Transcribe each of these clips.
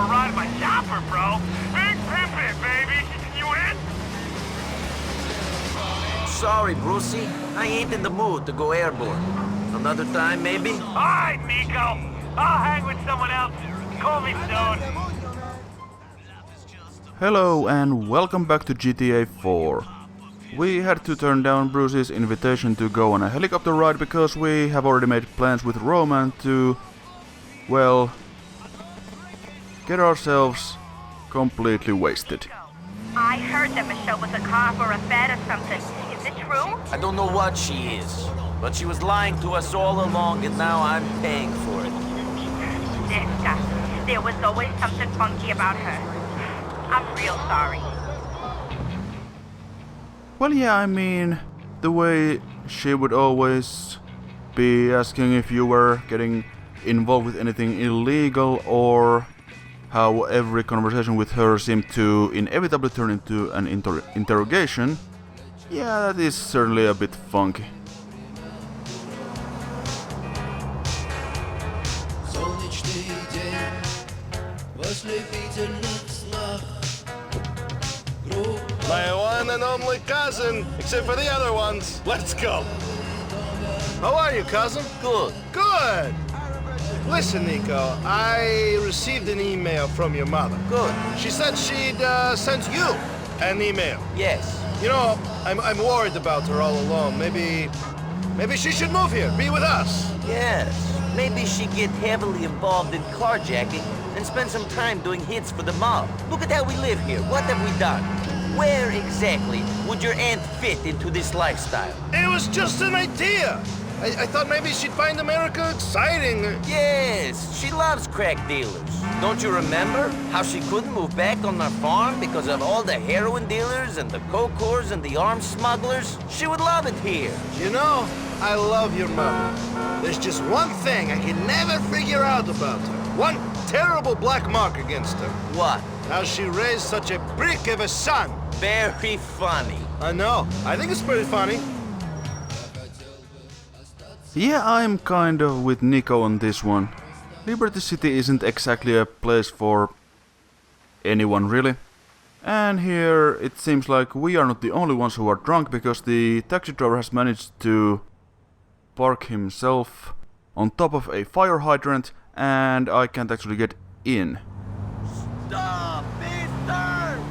a ride in my chopper, bro. Big pimpin', baby. You in? Sorry, Brucey. I ain't in the mood to go airborne. Another time, maybe? Alright, Nico. I'll hang with someone else. Call me soon. Hello and welcome back to GTA 4. We had to turn down Bruce's invitation to go on a helicopter ride because we have already made plans with Roman to, well, get ourselves completely wasted. I heard that Michelle was a cop or a fed or something. Is it true? I don't know what she is, but she was lying to us all along and now I'm paying for it. Disgusting. There was always something funky about her. I'm real sorry. Well, yeah, I mean, the way she would always be asking if you were getting involved with anything illegal, or how every conversation with her seemed to inevitably turn into an interrogation, yeah, that is certainly a bit funky. My one and only cousin, except for the other ones. Let's go. How are you, cousin? Good. Good. Listen, Nico, I received an email from your mother. Good. She said she'd sent you an email. Yes. You know, I'm worried about her all alone. Maybe she should move here, be with us. Yes. Maybe she'd get heavily involved in carjacking and spend some time doing hits for the mob. Look at how we live here. What have we done? Where exactly would your aunt fit into this lifestyle? It was just an idea. I thought maybe she'd find America exciting. Yes, she loves crack dealers. Don't you remember how she couldn't move back on our farm because of all the heroin dealers and the coke whores and the arms smugglers? She would love it here. You know, I love your mother. There's just one thing I can never figure out about her. One terrible black mark against her. What? How she raised such a brick of a son. Very funny. I know. I think it's pretty funny. Yeah, I'm kind of with Nico on this one. Liberty City isn't exactly a place for anyone, really. And here it seems like we are not the only ones who are drunk, because the taxi driver has managed to park himself on top of a fire hydrant and I can't actually get in. Stop, mister!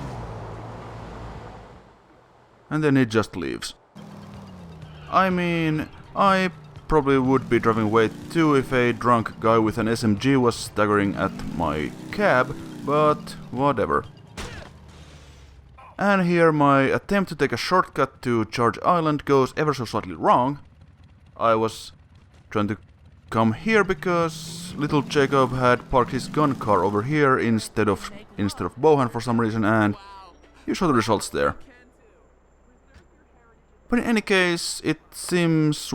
And then he just leaves. I mean, I probably would be driving away too if a drunk guy with an SMG was staggering at my cab, but whatever. And here my attempt to take a shortcut to Charge Island goes ever so slightly wrong. I was trying to come here because little Jacob had parked his gun car over here instead of Bohan for some reason, and you saw the results there. But in any case, it seems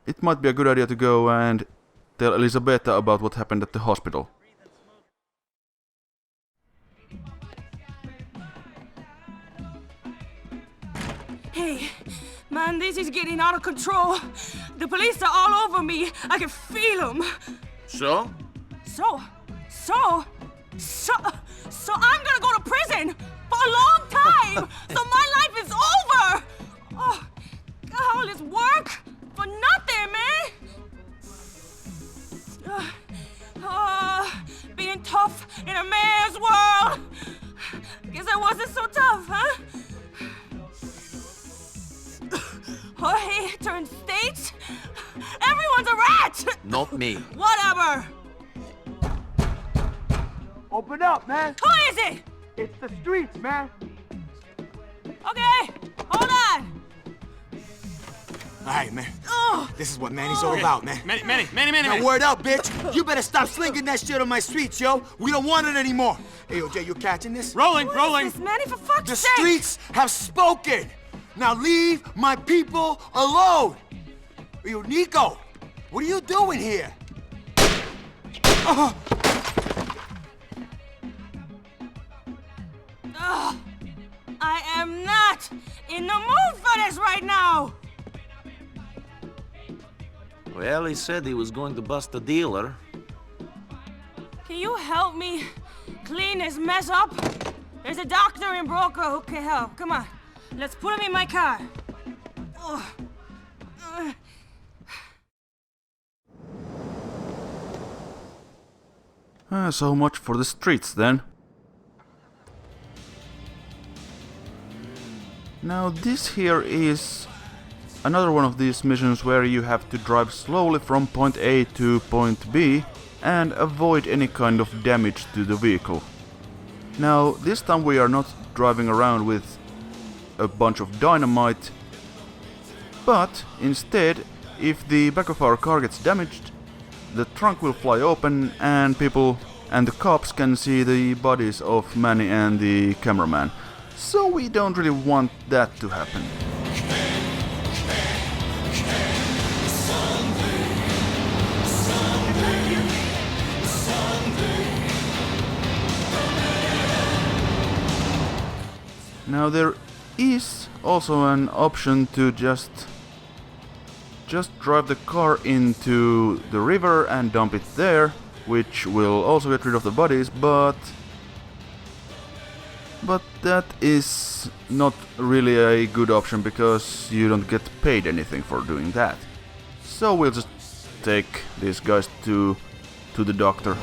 it might be a good idea to go and tell Elisabetta about what happened at the hospital. Hey, man, this is getting out of control. The police are all over me. I can feel them. So? So I'm gonna go to prison for a long time. So my life is over. Oh, got all this work for nothing, man. Being tough in a man's world. Guess I wasn't so tough, huh? Jorge turned state. Everyone's a rat. Not me. Whatever. Open up, man. Who is it? It's the streets, man. Okay, hold on. All right, man. Oh. This is what Manny's all about, man. Manny. Now, word up, bitch. You better stop slinging that shit on my streets, yo. We don't want it anymore. Hey, yo, Jay, you catching this? Rolling. This Manny, for fuck's The sake. streets have spoken. Now leave my people alone. Yo, Nico, what are you doing here? I am not in the mood for this right now. Well, he said he was going to bust a dealer. Can you help me clean this mess up? There's a doctor in Broker who can help. Come on, let's put him in my car. Ugh. So much for the streets then. Now this here is another one of these missions where you have to drive slowly from point A to point B and avoid any kind of damage to the vehicle. Now this time we are not driving around with a bunch of dynamite, but instead, if the back of our car gets damaged, the trunk will fly open and people and the cops can see the bodies of Manny and the cameraman. So we don't really want that to happen. Now there is also an option to just drive the car into the river and dump it there, which will also get rid of the bodies, but that is not really a good option because you don't get paid anything for doing that. So we'll just take these guys to the doctor.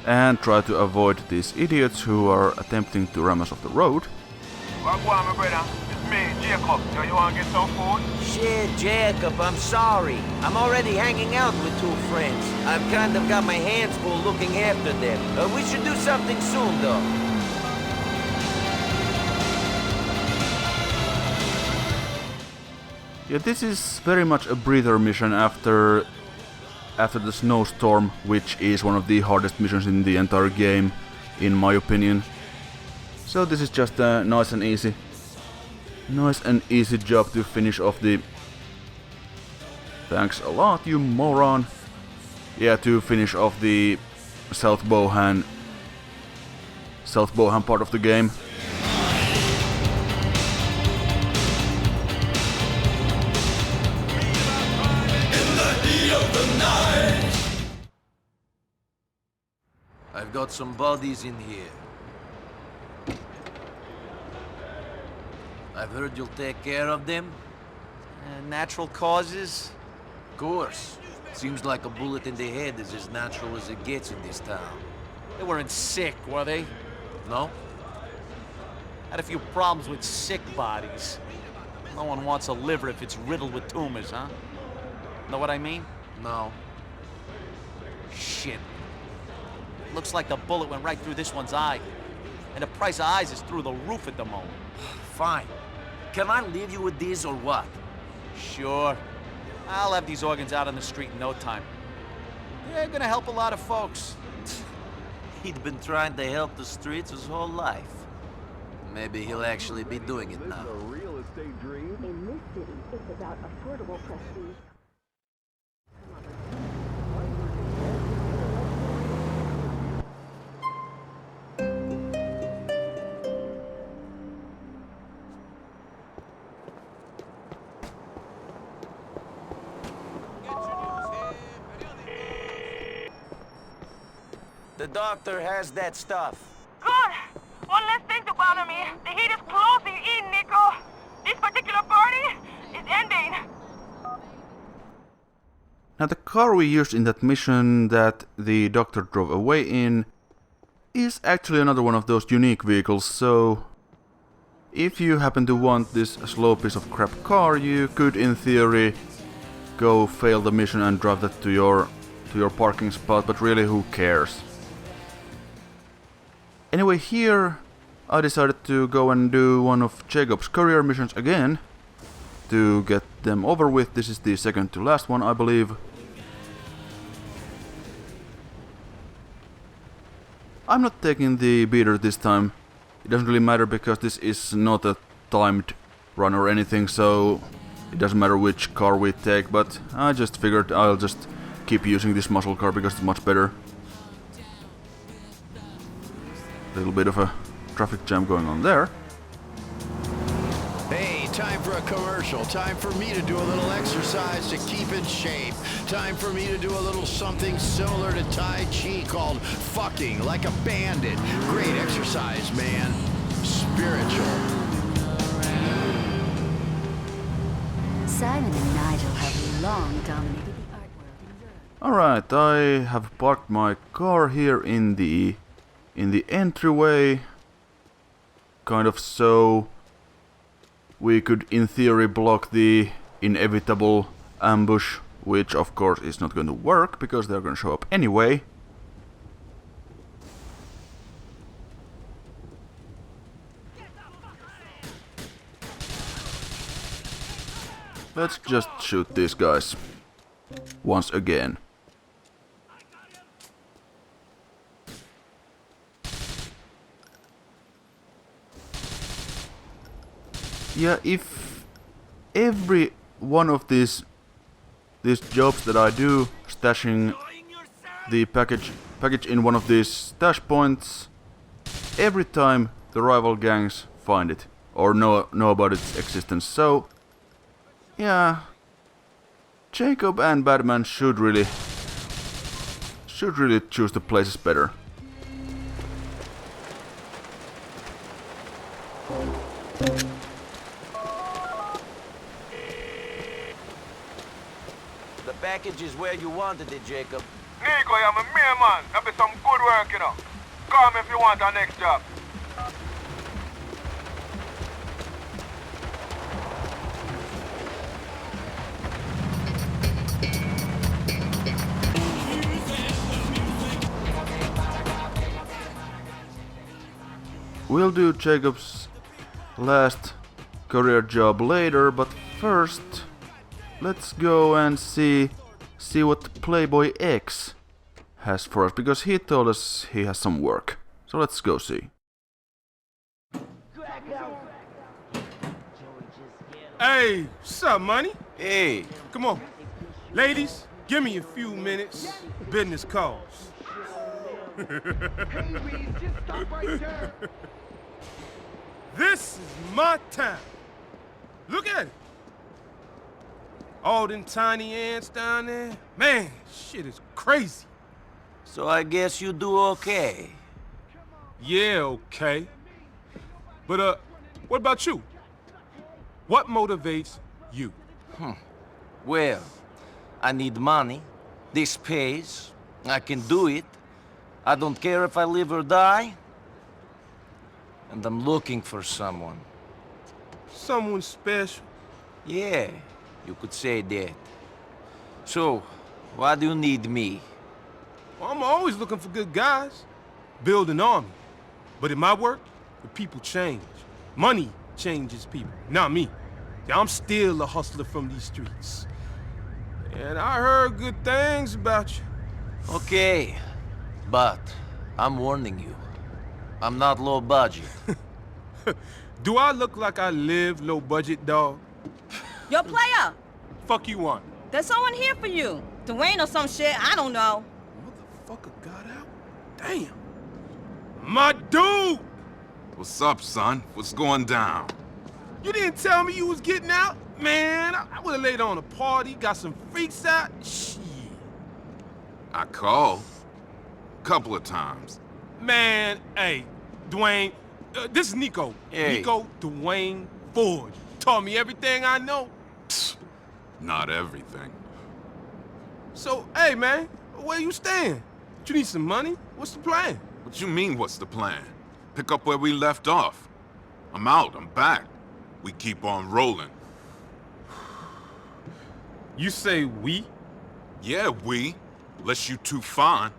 And try to avoid these idiots who are attempting to ram us off the road. Well, go on, my brother. It's me, Jacob. You wanna get some food? Shit, Jacob, I'm sorry. I'm already hanging out with two friends. I've kind of got my hands full looking after them. We should do something soon, though. Yeah, this is very much a breather mission after the snowstorm, which is one of the hardest missions in the entire game, in my opinion. So this is just a nice and easy job to finish off the... Thanks a lot, you moron! Yeah, to finish off the South Bohan part of the game. I've got some bodies in here. I've heard you'll take care of them. Natural causes? Of course. Seems like a bullet in the head is as natural as it gets in this town. They weren't sick, were they? No? Had a few problems with sick bodies. No one wants a liver if it's riddled with tumors, huh? Know what I mean? No. Shit. Looks like the bullet went right through this one's eye. And the price of eyes is through the roof at the moment. Fine. Can I leave you with these or what? Sure. I'll have these organs out on the street in no time. They're gonna help a lot of folks. He'd been trying to help the streets his whole life. Maybe he'll actually be doing it now. In this city, it's about affordable prestige. The doctor has that stuff. Good. One less thing to bother me. The heat is closing in, Nico. This particular party is ending. Now the car we used in that mission that the doctor drove away in is actually another one of those unique vehicles, so if you happen to want this slow piece of crap car, you could in theory go fail the mission and drive that to your parking spot, but really who cares? Anyway, here I decided to go and do one of Jacob's career missions again to get them over with. This is the second to last one, I believe. I'm not taking the beater this time. It doesn't really matter because this is not a timed run or anything, so it doesn't matter which car we take, but I just figured I'll just keep using this muscle car because it's much better. A little bit of a traffic jam going on there. Hey, time for a commercial. Time for me to do a little exercise to keep in shape. Time for me to do a little something similar to Tai Chi called fucking like a bandit. Great exercise, man. Spiritual. Simon and Nigel have long dominated the art world in Europe. Alright, I have parked my car here in the entryway. Kind of so we could in theory block the inevitable ambush, which of course is not going to work because they're going to show up anyway. Let's just shoot these guys once again. Yeah, if every one of these jobs that I do, stashing the package in one of these stash points, every time the rival gangs find it or know about its existence. So yeah, Jacob and Batman should really choose the places better. The package is where you wanted it, Jacob. Nico, I'm a mere man. That'll be some good work, you know. Call me if you want our next job. We'll do Jacob's last career job later, but first let's go and see what Playboy X has for us, because he told us he has some work. So let's go see. Hey, what's up, money? Hey. Come on. Ladies, give me a few minutes. Business calls. This is my town. Look at it. All them tiny ants down there. Man, shit is crazy. So I guess you do okay. Yeah, okay. But, what about you? What motivates you? Well, I need money. This pays. I can do it. I don't care if I live or die. And I'm looking for someone. Someone special? Yeah, you could say that. So, why do you need me? Well, I'm always looking for good guys. Build an army. But in my work, the people change. Money changes people, not me. See, I'm still a hustler from these streets. And I heard good things about you. Okay, but I'm warning you. I'm not low budget. Do I look like I live low budget, dog? Yo, player, Fuck you want? there's someone here for you. Dwayne or some shit, I don't know. Motherfucker got out? Damn. My dude! What's up, son? What's going down? You didn't tell me you was getting out? Man, I would've laid on a party, got some freaks out. Shit. I called. Couple of times. Man, hey, Dwayne, this is Nico. Hey. Nico Dwayne Ford. Taught me everything I know. Psst, not everything. So, hey, man, where you staying? You need some money? What's the plan? What you mean, what's the plan? Pick up where we left off. I'm out, I'm back. We keep on rolling. You say we? Yeah, we. Unless you too fine.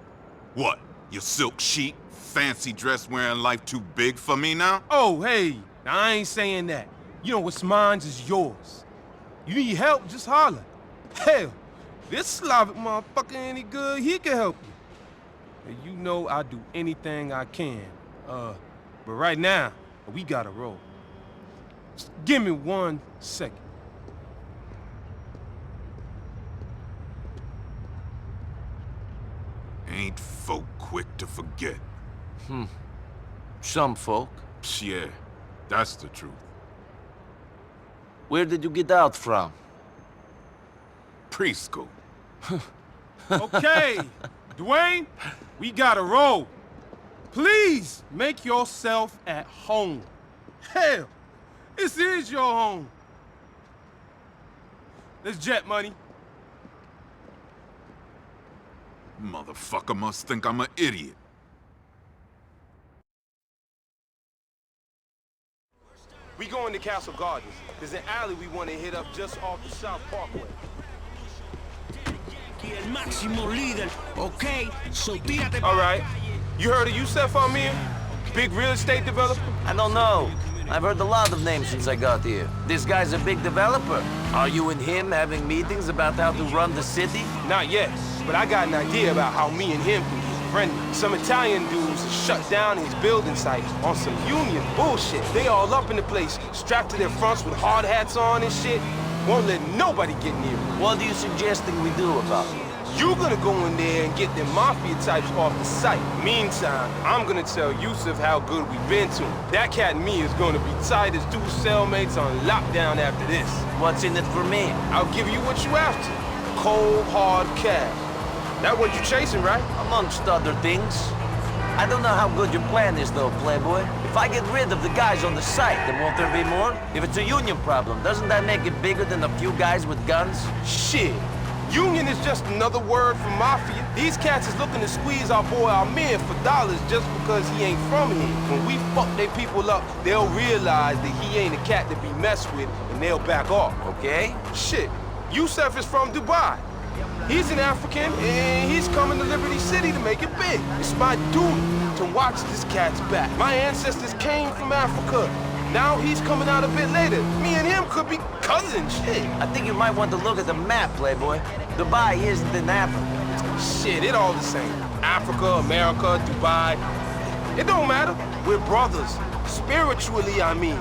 What? Your silk chic, fancy dress wearing life too big for me now? Oh, hey, now I ain't saying that. You know what's mine is yours. You need help, just holler. Hell, this Slavic motherfucker any good, he can help you. And you know I do anything I can. But right now, we gotta roll. Just give me 1 second. Ain't folk quick to forget. Some folk. Yeah, that's the truth. Where did you get out from? Preschool. Okay, Dwayne, we gotta roll. Please make yourself at home. Hell, this is your home. Let's jet, money. Motherfucker must think I'm an idiot. We going to Castle Gardens. There's an alley we want to hit up just off the South Parkway. All right. You heard of Yusef Amir? Big real estate developer? I don't know. I've heard a lot of names since I got here. This guy's a big developer. Are you and him having meetings about how to run the city? Not yet, but I got an idea about how me and him can get friendly. Some Italian dudes shut down his building site on some union bullshit. They all up in the place, strapped to their fronts with hard hats on and shit. Won't let nobody get near them. What are you suggesting we do about it? You're gonna go in there and get them mafia types off the site. Meantime, I'm gonna tell Yusuf how good we've been to him. That cat and me is gonna be tight as two cellmates on lockdown after this. What's in it for me? I'll give you what you after. Cold, hard cash. That what you chasing, right? Amongst other things. I don't know how good your plan is, though, Playboy. If I get rid of the guys on the site, then won't there be more? If it's a union problem, doesn't that make it bigger than a few guys with guns? Shit. Union is just another word for mafia. These cats is looking to squeeze our boy Amir for dollars just because he ain't from here. When we fuck their people up, they'll realize that he ain't a cat to be messed with, and they'll back off. Okay? Shit. Yusef is from Dubai. He's an African, and he's coming to Liberty City to make it big. It's my duty to watch this cat's back. My ancestors came from Africa. Now he's coming out a bit later. Me and him could be cousins, shit. I think you might want to look at the map, Playboy. Dubai isn't in Africa. Shit, it all the same. Africa, America, Dubai. It don't matter. We're brothers. Spiritually, I mean.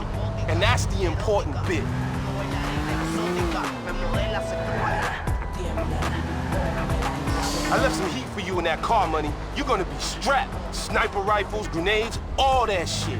And that's the important bit. I left some heat for you in that car, money. You're gonna be strapped. Sniper rifles, grenades, all that shit.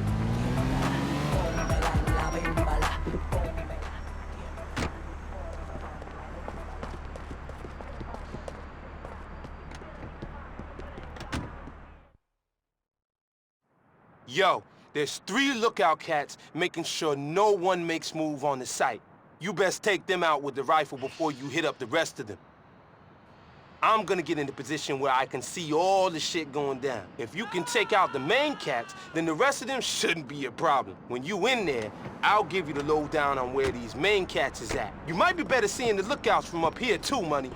Yo, there's 3 lookout cats making sure no one makes move on the site. You best take them out with the rifle before you hit up the rest of them. I'm gonna get in the position where I can see all the shit going down. If you can take out the main cats, then the rest of them shouldn't be a problem. When you in there, I'll give you the lowdown on where these main cats is at. You might be better seeing the lookouts from up here too, money.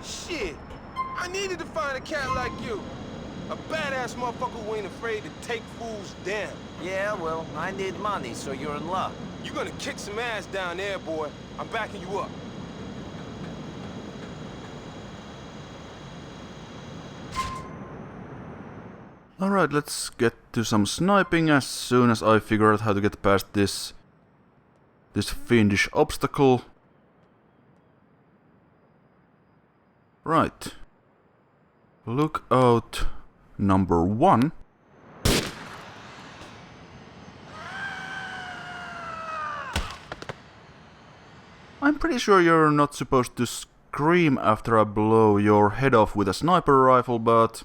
Shit, I needed to find a cat like you. A badass motherfucker who ain't afraid to take fools down. Yeah, well, I need money, so you're in luck. You're gonna kick some ass down there, boy. I'm backing you up. Alright, let's get to some sniping as soon as I figure out how to get past this fiendish obstacle. Right. Lookout number 1. I'm pretty sure you're not supposed to scream after I blow your head off with a sniper rifle, but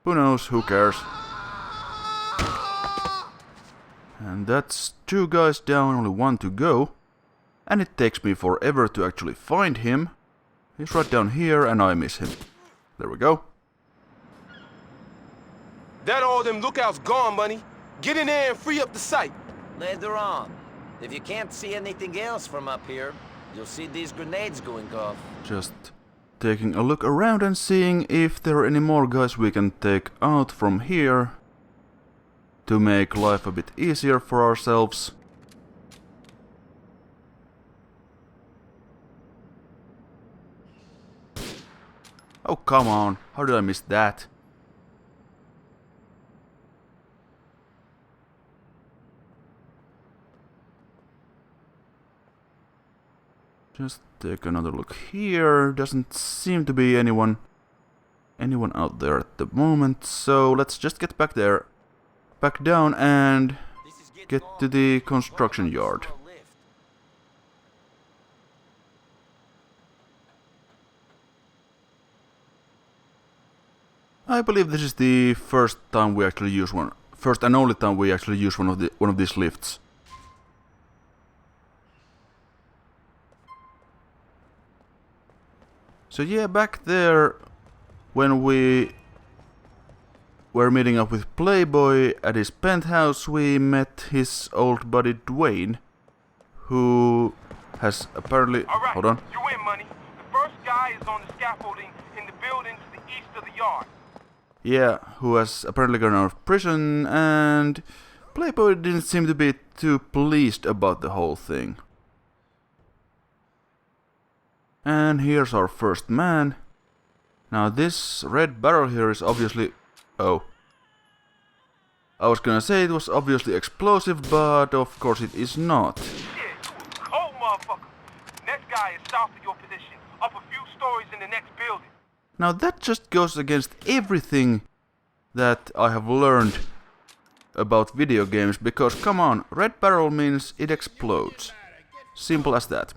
who knows, who cares. And that's 2 guys down, only 1 to go. And it takes me forever to actually find him. He's right down here and I miss him. There we go. That all them lookouts gone, money. Get in there and free up the site. Later on. If you can't see anything else from up here, you'll see these grenades going off. Just taking a look around and seeing if there are any more guys we can take out from here to make life a bit easier for ourselves. Oh, come on. How did I miss that? Just take another look here. Doesn't seem to be anyone out there at the moment. So let's just get back there, back down, and get to the construction yard. I believe this is the first time we actually use one. First and only time we actually use one of these lifts. So yeah, back there when we were meeting up with Playboy at his penthouse, we met his old buddy Dwayne, who has apparently... Alright, hold on. you win, Money. The first guy is on the scaffolding in the building to the east of the yard. Yeah, who has apparently gone out of prison, and Playboy didn't seem to be too pleased about the whole thing. And here's our first man. Now this red barrel here is obviously... oh. I was gonna say it was obviously explosive, but of course it is not. Shit, cold motherfucker. Next guy is south of your position, up a few stories in the next building. Now that just goes against everything that I have learned about video games, because come on, red barrel means it explodes. Simple as that.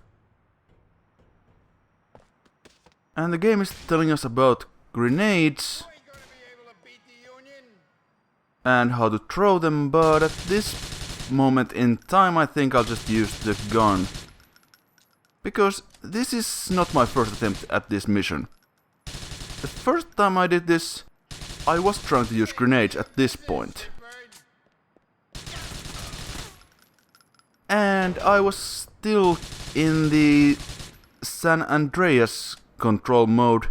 And the game is telling us about grenades and how to throw them, but at this moment in time I think I'll just use the gun. Because this is not my first attempt at this mission. The first time I did this, I was trying to use grenades at this point. And I was still in the San Andreas control mode,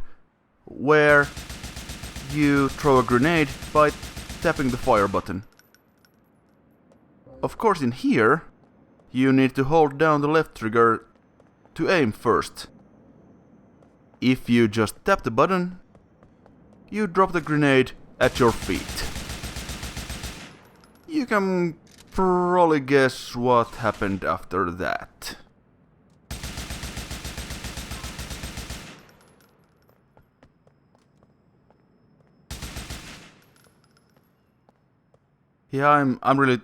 where you throw a grenade by tapping the fire button. Of course in here, you need to hold down the left trigger to aim first. If you just tap the button, you drop the grenade at your feet. You can probably guess what happened after that. Yeah, I'm really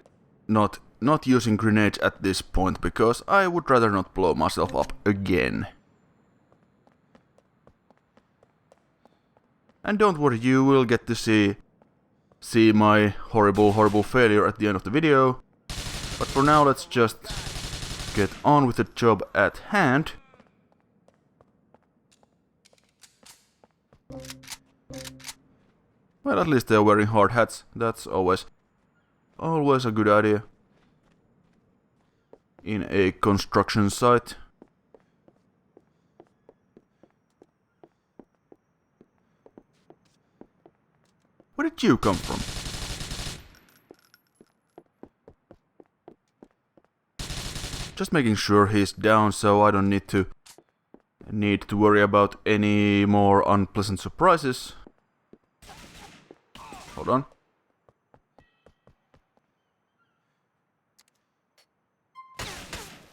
not using grenades at this point, because I would rather not blow myself up again. And don't worry, you will get to see my horrible failure at the end of the video. But for now, let's just get on with the job at hand. Well, at least they're wearing hard hats. That's always a good idea in a construction site. Where did you come from? Just making sure he's down, so I don't need to worry about any more unpleasant surprises. Hold on.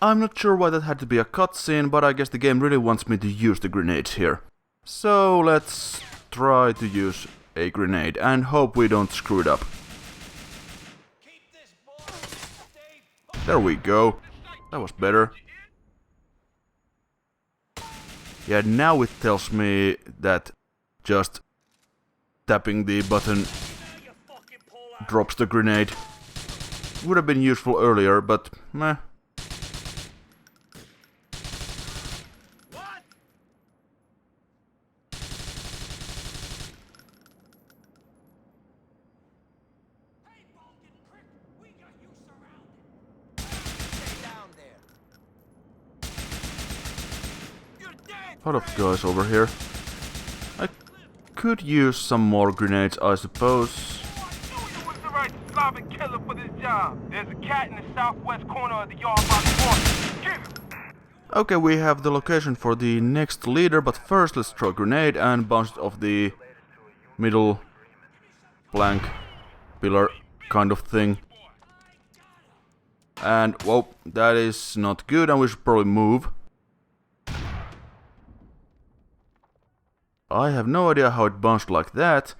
I'm not sure why that had to be a cutscene, but I guess the game really wants me to use the grenades here. So let's try to use a grenade and hope we don't screw it up. There we go. That was better. Yeah, now it tells me that just tapping the button drops the grenade. Would have been useful earlier, but meh. A lot of guys over here. I could use some more grenades, I suppose. Slavic killer for this job. There's a cat in the southwest corner of the yard by the corner. Get him! Okay, we have the location for the next leader, but first let's throw a grenade and bounce it off the middle plank pillar kind of thing. And, whoa, that is not good, and we should probably move. I have no idea how it bounced like that.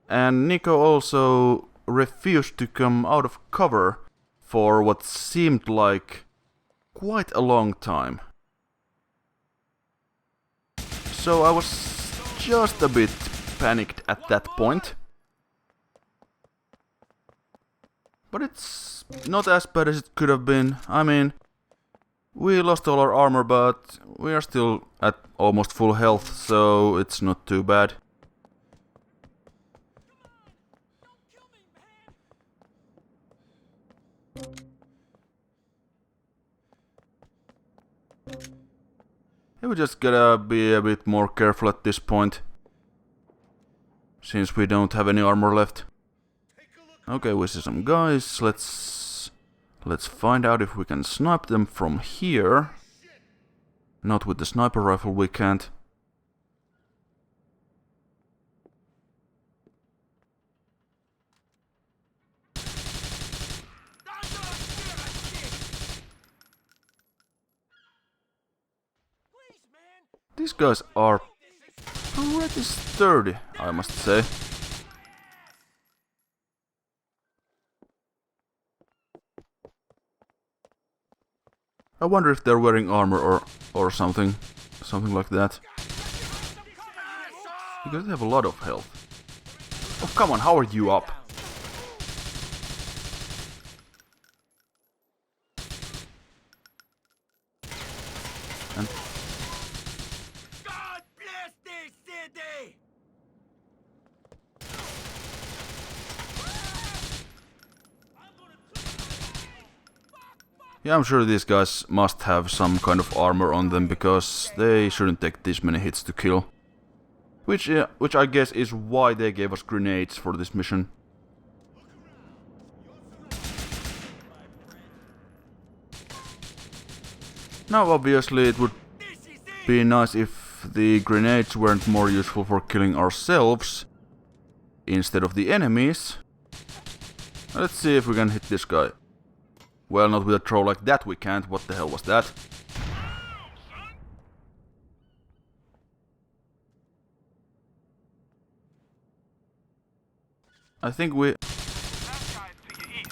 And Nico also refused to come out of cover for what seemed like quite a long time. So I was just a bit panicked at that point. But it's not as bad as it could have been. I mean, we lost all our armor, but we are still at almost full health, so it's not too bad. We just gotta be a bit more careful at this point, since we don't have any armor left. Okay, we see some guys. Let's find out if we can snipe them from here. Not with the sniper rifle, we can't. These guys are pretty sturdy, I must say. I wonder if they're wearing armor or something like that. Because they have a lot of health. Oh, come on, how are you up? And God bless this city! yeah, I'm sure these guys must have some kind of armor on them, because they shouldn't take this many hits to kill. Which I guess is why they gave us grenades for this mission. Now obviously it would be nice if the grenades weren't more useful for killing ourselves instead of the enemies. Let's see if we can hit this guy. Well, not with a throw like that we can't. What the hell was that? I think we... That guy is to your east.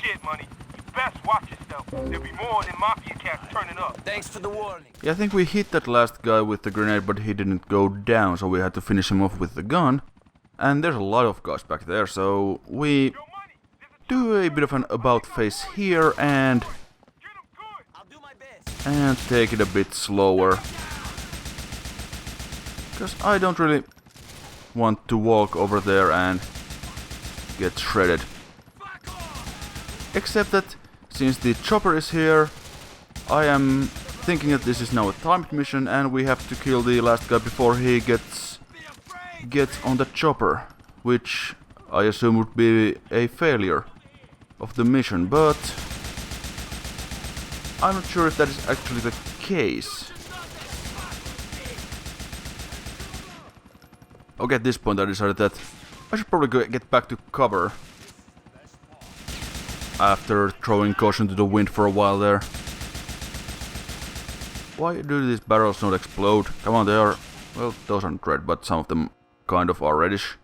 Shit, money. You best watch yourself. There'll be more than mafia cats turning up. Thanks for the warning. Yeah, I think we hit that last guy with the grenade, but he didn't go down, so we had to finish him off with the gun. And there's a lot of guys back there, so we do a bit of an about face here and take it a bit slower. Because I don't really want to walk over there and get shredded. Except that since the chopper is here, I am thinking that this is now a timed mission and we have to kill the last guy before he gets on the chopper, which I assume would be a failure of the mission, but I'm not sure if that is actually the case. Okay, at this point I decided that I should probably get back to cover after throwing caution to the wind for a while there. Why do these barrels not explode? Come on, they are... well, those aren't red, but some of them kind of are reddish.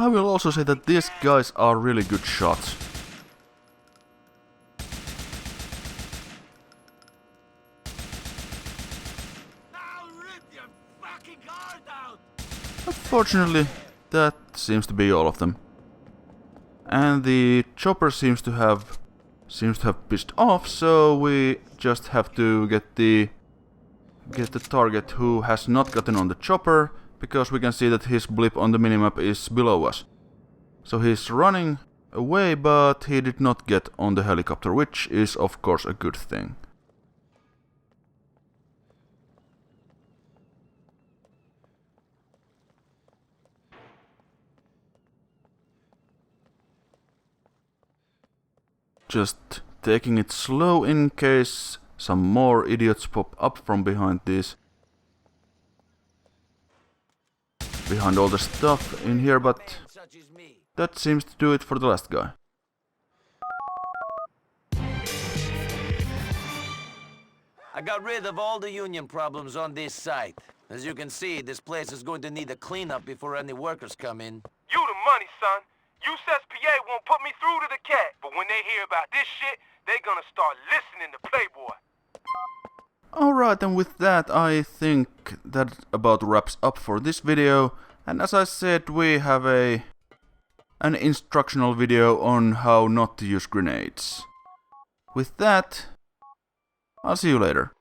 I will also say that these guys are really good shots. Unfortunately, that seems to be all of them. And the chopper seems to have pissed off, so we just have to get the target who has not gotten on the chopper, because we can see that his blip on the minimap is below us. So he's running away, but he did not get on the helicopter, which is of course a good thing. Just taking it slow in case some more idiots pop up from behind all the stuff in here, but that seems to do it for the last guy. I got rid of all the union problems on this site. As you can see, this place is going to need a cleanup before any workers come in. You the money, son. USSPA won't put me through to the cat, but when they hear about this shit, they're gonna start listening to Playboy. Alright, and with that I think that about wraps up for this video. And as I said, we have an instructional video on how not to use grenades. With that, I'll see you later.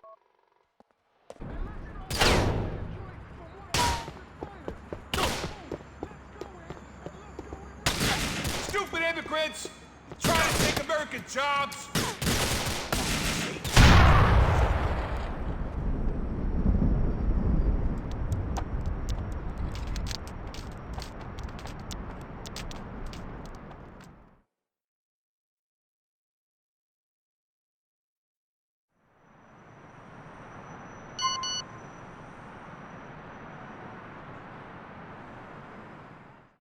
Stupid immigrants trying to take American jobs.